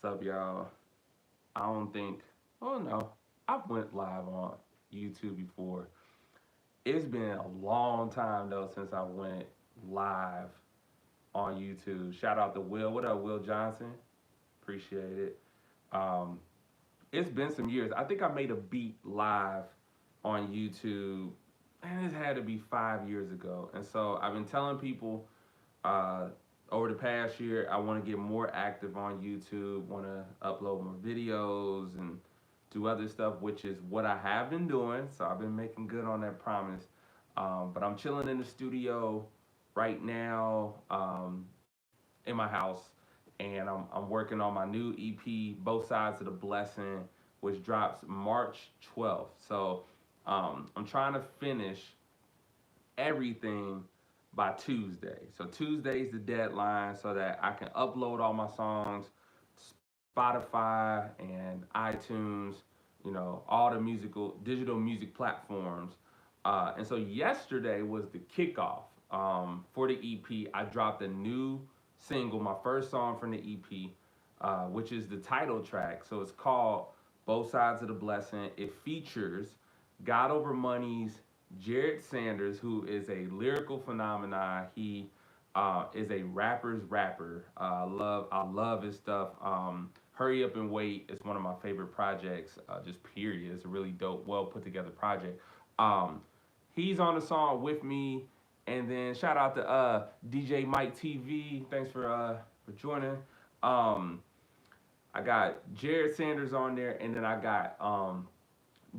What's up, y'all? I don't think, oh no, I've went live on YouTube before. It's been a long time though since I went live on YouTube. Shout out to Will. What up, Will Johnson? Appreciate it. Um, it's been some years. I think I made a beat live on YouTube, and it had to be 5 years ago. And so I've been telling people uh, over the past year, I want to get more active on YouTube, want to upload more videos and do other stuff, which is what I have been doing. So I've been making good on that promise. But I'm chilling in the studio right now in my house, and I'm working on my new EP, Both Sides of the Blessing, which drops March 12th. So I'm trying to finish everything by Tuesday. So Tuesday's the deadline so that I can upload all my songs, Spotify and iTunes, all the musical digital music platforms. And so yesterday was the kickoff for the EP. I dropped a new single, my first song from the EP, which is the title track. So it's called Both Sides of the Blessing. It features God Over Money's Jared Sanders, who is a lyrical phenomenon. He is a rapper's rapper. I love his stuff. Hurry Up and Wait is one of my favorite projects. Just period. It's a really dope, well put together project. Um, he's on the song with me, and then shout out to DJ Mike TV. Thanks for joining. Um, I got Jared Sanders on there, and then I got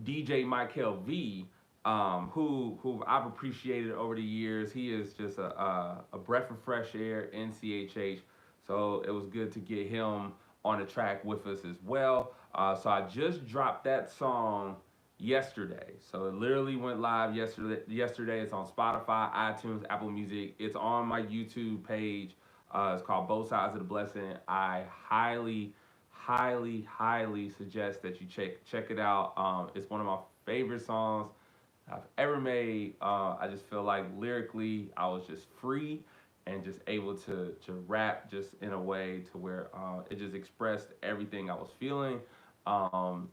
DJ Michael V, who I've appreciated over the years. He is just a breath of fresh air in CHH. So it was good to get him on the track with us as well. So I just dropped that song yesterday. So it literally went live yesterday. Yesterday, it's on Spotify, iTunes, Apple Music. It's on my YouTube page. It's called Both Sides of the Blessing. I highly suggest that you check it out. It's one of my favorite songs I've ever made. I just feel like lyrically I was just free and just able to rap just in a way to where it just expressed everything I was feeling,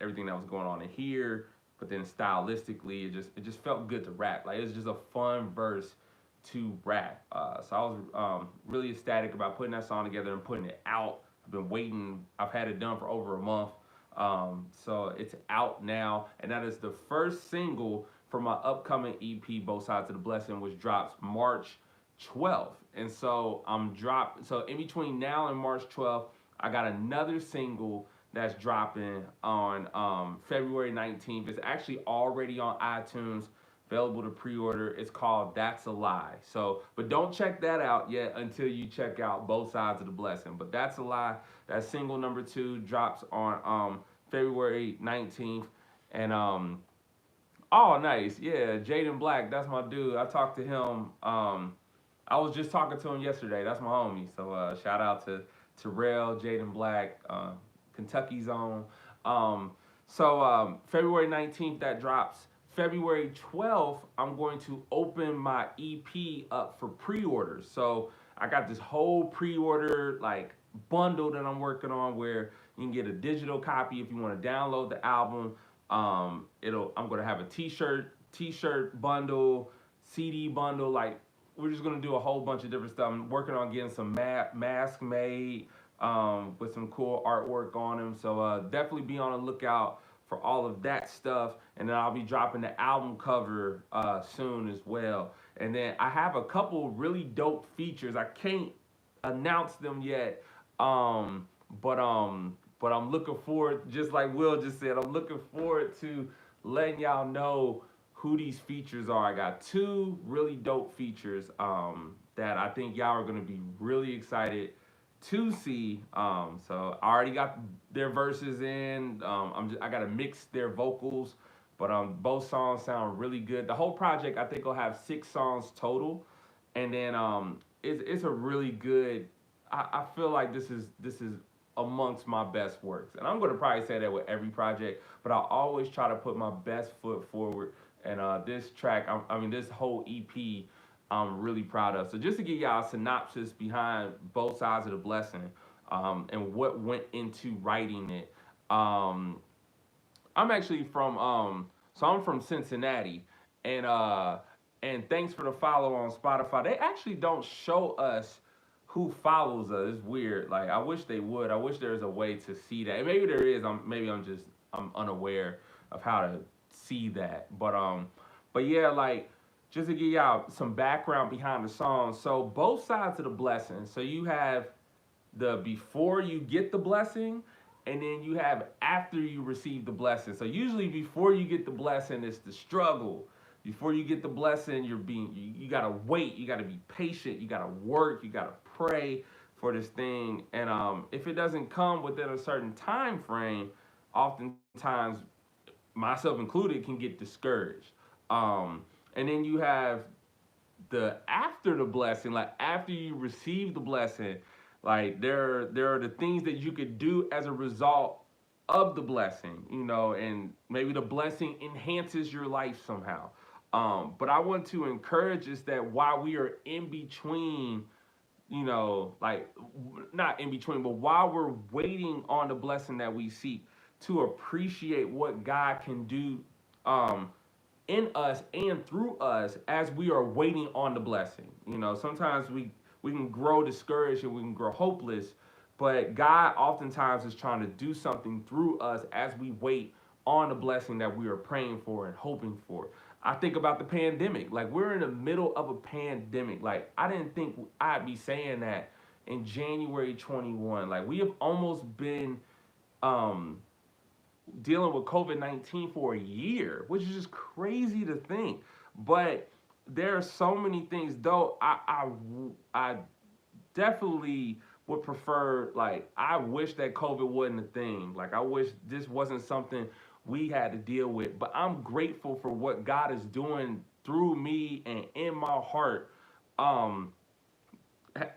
everything that was going on in here. But then stylistically, it just felt good to rap. Like it's just a fun verse to rap. So I was really ecstatic about putting that song together and putting it out. I've been waiting. I've had it done for over a month. So it's out now, and that is the first single for my upcoming EP, Both Sides of the Blessing, which drops March 12th. And so So in between now and March 12th, I got another single that's dropping on February 19th. It's actually already on iTunes, available to pre-order. It's called That's a Lie. So, but don't check that out yet until you check out Both Sides of the Blessing. But That's a Lie. That single number 2 drops on February 19th. And oh, nice. Yeah, Jaden Black, that's my dude. I talked to him. I was just talking to him yesterday. That's my homie. So shout out to Terrell, Jaden Black, Kentucky's own. February 19th, that drops. February 12th, I'm going to open my EP up for pre-orders. So I got this whole pre-order like bundle that I'm working on where you can get a digital copy if you want to download the album. I'm gonna have a t-shirt bundle, CD bundle. Like we're just gonna do a whole bunch of different stuff. I'm working on getting some mask made with some cool artwork on them. So definitely be on the lookout for all of that stuff. And then I'll be dropping the album cover soon as well. And then I have a couple really dope features. I can't announce them yet, um, but I'm looking forward. Just like Will just said, I'm looking forward to letting y'all know who these features are. I got two really dope features that I think y'all are gonna be really excited to see. So I already got their verses in. I gotta mix their vocals, but both songs sound really good. The whole project I think will have 6 songs total, and then it's a really good. I feel like this is amongst my best works, and I'm gonna probably say that with every project, but I always try to put my best foot forward. And this track, this whole EP, I'm really proud of. So just to give y'all a synopsis behind Both Sides of the Blessing, and what went into writing it. Um, I'm actually from so I'm from Cincinnati, and thanks for the follow on Spotify. They actually don't show us who follows us. It's weird. Like I wish they would. I wish there was a way to see that. And maybe there is. I'm unaware of how to see that. But yeah, like just to give y'all some background behind the song. So both sides of the blessing. So you have the before you get the blessing, and then you have after you receive the blessing. So usually before you get the blessing, it's the struggle. Before you get the blessing, you gotta wait, you gotta be patient, you gotta work, you gotta pray for this thing. And if it doesn't come within a certain time frame, oftentimes, myself included, can get discouraged. And then you have the after the blessing, like after you receive the blessing, like there are the things that you could do as a result of the blessing, and maybe the blessing enhances your life somehow. But I want to encourage us that while we are in between, like not in between, but while we're waiting on the blessing that we seek, to appreciate what God can do um, in us and through us as we are waiting on the blessing. Sometimes we can grow discouraged and we can grow hopeless, but God oftentimes is trying to do something through us as we wait on the blessing that we are praying for and hoping for. I think about the pandemic. Like we're in the middle of a pandemic. Like I didn't think I'd be saying that in January 21. Like we have almost been um dealing with COVID-19 for a year, which is just crazy to think. But there are so many things, though. I definitely would prefer, like, I wish that COVID wasn't a thing. Like, I wish this wasn't something we had to deal with. But I'm grateful for what God is doing through me and in my heart um,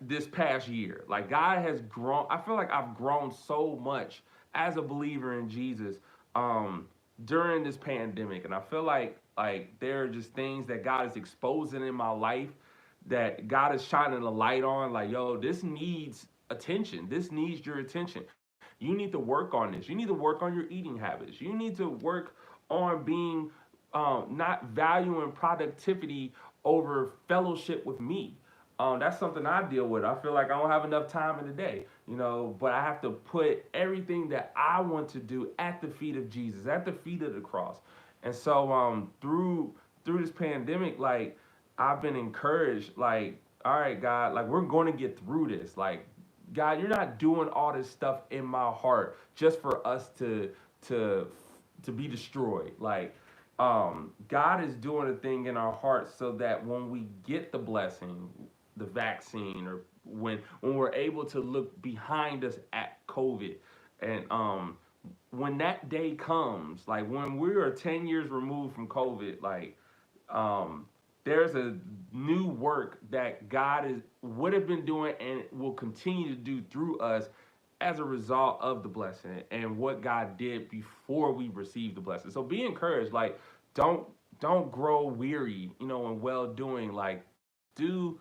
this past year. Like, God has grown. I feel like I've grown so much as a believer in Jesus um, during this pandemic. And I feel like there are just things that God is exposing in my life that God is shining a light on. Like, yo, this needs attention. This needs your attention. You need to work on this. You need to work on your eating habits. You need to work on being not valuing productivity over fellowship with me. That's something I deal with. I feel like I don't have enough time in the day, but I have to put everything that I want to do at the feet of Jesus, at the feet of the cross. And so through this pandemic, like I've been encouraged, like, all right, God, like we're going to get through this. Like, God, you're not doing all this stuff in my heart just for us to to be destroyed. Like, God is doing a thing in our hearts so that when we get the blessing, the vaccine, or when we're able to look behind us at COVID, and when that day comes, like when we are 10 years removed from COVID, like um, there's a new work that God is would have been doing and will continue to do through us as a result of the blessing and what God did before we received the blessing. So be encouraged. Like don't don't grow weary, in well doing. Like do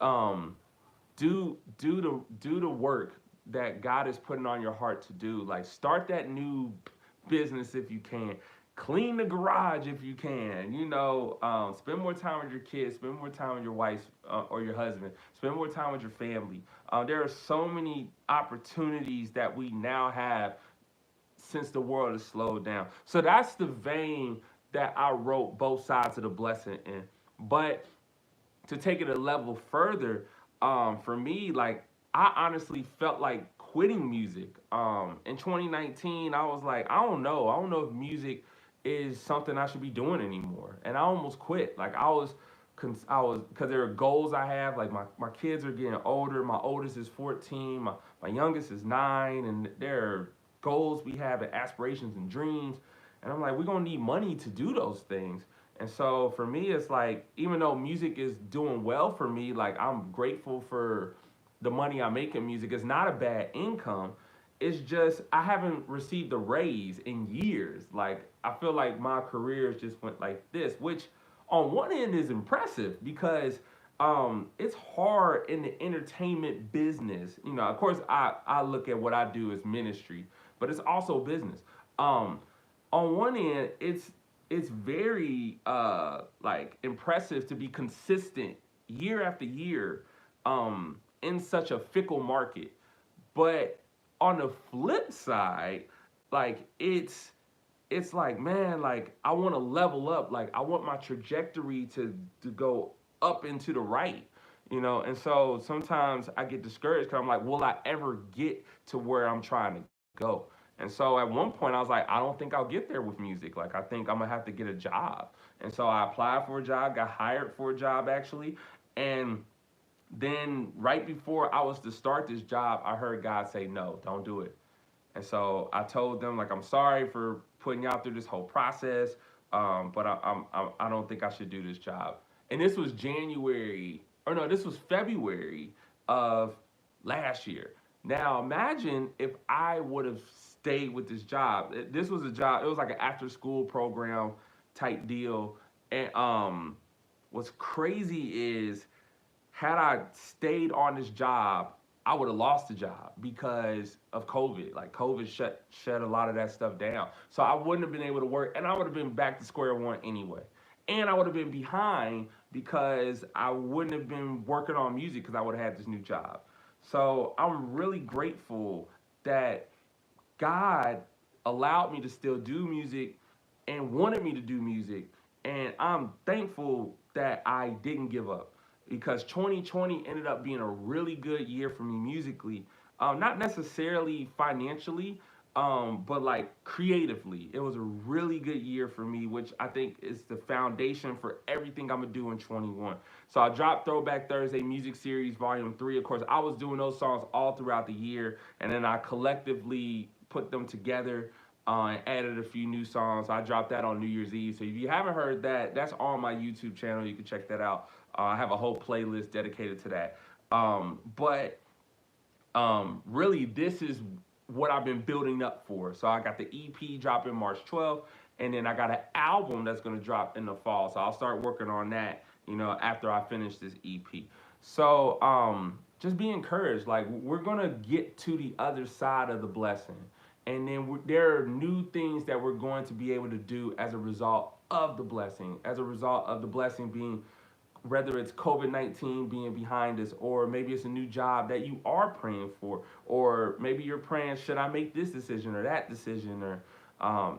um do the work that God is putting on your heart to do. Like start that new business if you can. Clean the garage if you can. Spend more time with your kids. Spend more time with your wife or your husband. Spend more time with your family. There are so many opportunities that we now have since the world has slowed down. So that's the vein that I wrote both sides of the blessing in. But to take it a level further, for me, like I honestly felt like quitting music. In 2019, I was like, I don't know. I don't know if music is something I should be doing anymore. And I almost quit. Like because there are goals I have. Like my kids are getting older. My oldest is 14. My youngest is 9. And there are goals we have and aspirations and dreams. And I'm like, we're gonna need money to do those things. And so for me, it's like, even though music is doing well for me, like I'm grateful for the money I make in music. It's not a bad income. It's just I haven't received a raise in years. Like I feel like my career just went like this, which on one end is impressive because it's hard in the entertainment business. You know, of course, I look at what I do as ministry, but it's also business. Um, on one end, it's very like impressive to be consistent year after year in such a fickle market. But on the flip side, like it's like, man, like I want to level up. Like I want my trajectory to go up into the right, you know. And so sometimes I get discouraged because I'm like, will I ever get to where I'm trying to go? And so at one point I was like, I don't think I'll get there with music. Like I think I'm gonna have to get a job. And so I applied for a job, got hired for a job actually, and then right before I was to start this job, I heard God say, no, don't do it. And so I told them, like, I'm sorry for putting y'all through this whole process, but I don't think I should do this job. And this was January, or no, this was February of last year. Now imagine if I would have stayed with this job. This was a job. It was like an after school program type deal. And what's crazy is had I stayed on this job, I would have lost the job because of COVID. Like COVID shut a lot of that stuff down. So I wouldn't have been able to work, and I would have been back to square one anyway. And I would have been behind because I wouldn't have been working on music because I would have had this new job. So I'm really grateful that God allowed me to still do music and wanted me to do music. And I'm thankful that I didn't give up because 2020 ended up being a really good year for me musically. Not necessarily financially, but like creatively. It was a really good year for me, which I think is the foundation for everything I'm gonna do in 21. So I dropped Throwback Thursday Music Series Volume 3. Of course, I was doing those songs all throughout the year, and then I collectively put them together and added a few new songs. I dropped that on New Year's Eve. So if you haven't heard that, that's on my YouTube channel. You can check that out. I have a whole playlist dedicated to that. But really, this is what I've been building up for. So I got the EP dropping March 12th, and then I got an album that's gonna drop in the fall. So I'll start working on that, you know, after I finish this EP. So just be encouraged. Like we're gonna get to the other side of the blessing, and then there are new things that we're going to be able to do as a result of the blessing, as a result of the blessing being whether it's COVID-19 being behind us, or maybe it's a new job that you are praying for, or maybe you're praying, should I make this decision or that decision, or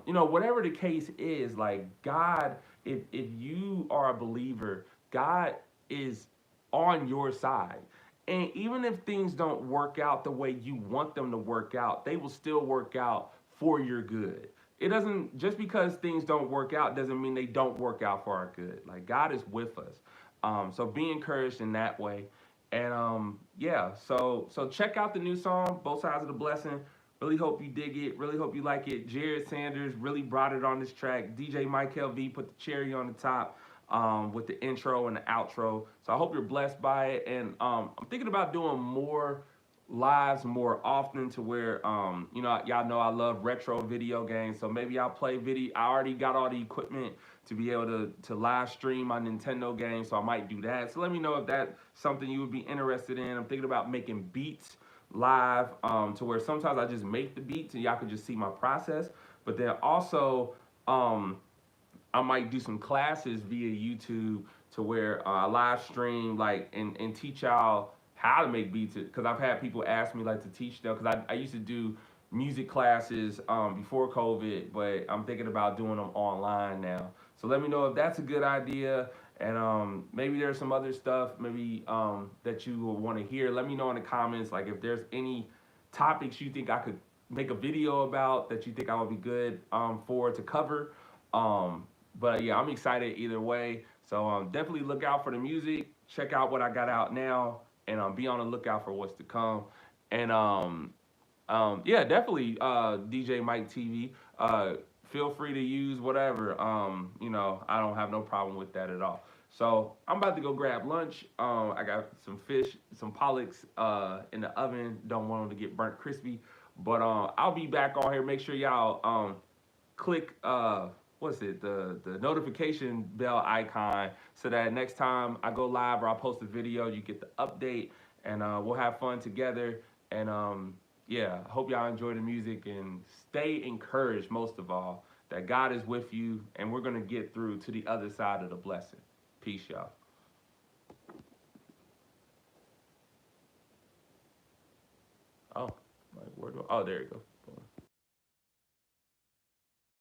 you know, whatever the case is, like God, if you are a believer, God is on your side. And even if things don't work out the way you want them to work out, they will still work out for your good. It doesn't, just because things don't work out doesn't mean they don't work out for our good. Like God is with us. So be encouraged in that way. And yeah, so check out the new song, Both Sides of the Blessing. Really hope you dig it. Really hope you like it. Jared Sanders really brought it on this track. DJ Mike LV put the cherry on the top with the intro and the outro. So I hope you're blessed by it. And I'm thinking about doing more lives more often to where you know, y'all know I love retro video games, so maybe I'll play video. I already got all the equipment to be able to live stream my Nintendo games, so I might do that. So let me know if that's something you would be interested in. I'm thinking about making beats live to where sometimes I just make the beats and y'all can just see my process, but then also I might do some classes via YouTube to where I live stream like and teach y'all how to make beats. Because I've had people ask me like to teach them, because I used to do music classes before COVID, but I'm thinking about doing them online now. So let me know if that's a good idea. And maybe there's some other stuff maybe that you will want to hear. Let me know in the comments, like if there's any topics you think I could make a video about that you think I would be good for to cover. But yeah, I'm excited either way. So definitely look out for the music. Check out what I got out now, and be on the lookout for what's to come. And yeah, definitely DJ Mike TV. Feel free to use whatever. You know, I don't have no problem with that at all. So I'm about to go grab lunch. I got some fish, some pollocks in the oven. Don't want them to get burnt crispy. But I'll be back on here. Make sure y'all click what's it, the notification bell icon, so that next time I go live or I post a video, you get the update, and we'll have fun together. And yeah, I hope y'all enjoy the music and stay encouraged, most of all, that God is with you, and we're gonna get through to the other side of the blessing. Peace, y'all. Oh, like, where do I, oh, there you go.